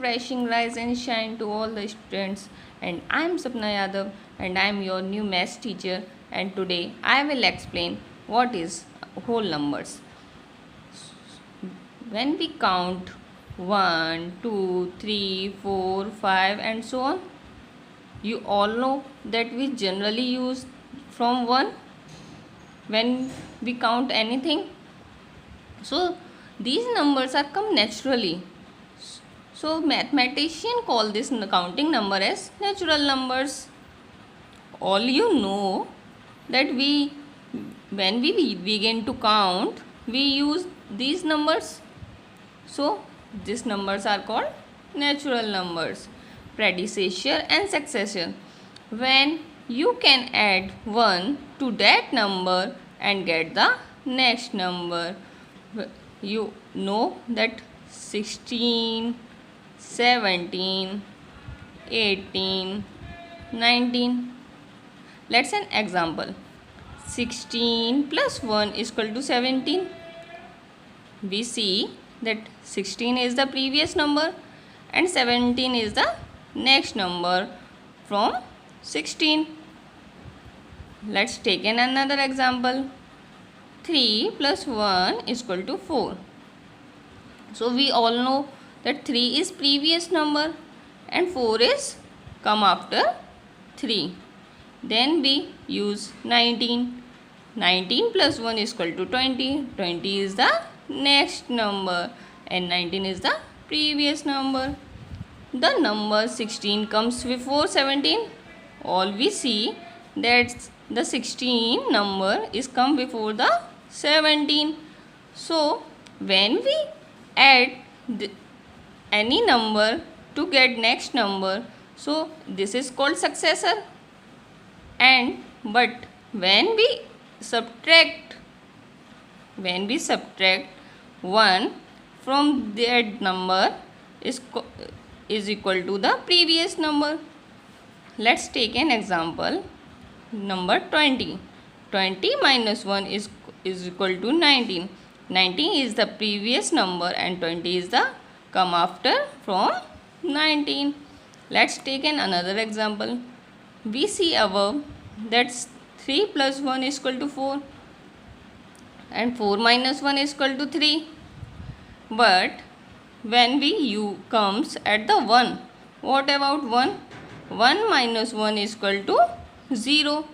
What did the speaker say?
refreshing rise and shine to all the students. And I am Sapna Yadav and I am your new maths teacher, and today I will explain what is whole numbers. When we count 1, 2, 3, 4, 5 and so on, you all know that we generally use from 1 when we count anything. So these numbers are come naturally. So mathematician call this counting number as natural numbers. All you know that when we begin to count, we use these numbers. So these numbers are called natural numbers. Predecessor and successor. When you can add 1 to that number and get the next number. You know that 16, 17, 18, 19. Let's an example. 16 plus 1 is equal to 17. We see that 16 is the previous number and 17 is the next number from 16. Let's take another example. 3 plus 1 is equal to 4. So we all know that 3 is previous number and 4 is come after 3. Then we use 19. 19 plus 1 is equal to 20. 20 is the next number and 19 is the previous number. The number 16 comes before 17. All we see that the 16 number is come before the 17. So when we add any number to get next number, so this is called successor. And but when we subtract 1 from that number is equal to the previous number. Let's take an example. Number 20. 20 minus 1 is equal to 19. 19 is the previous number and 20 is the come after from 19. Let's take another example. We see above that 3 plus 1 is equal to 4 and 4 minus 1 is equal to 3. But when u comes at the 1, what about 1? 1 minus 1 is equal to 0.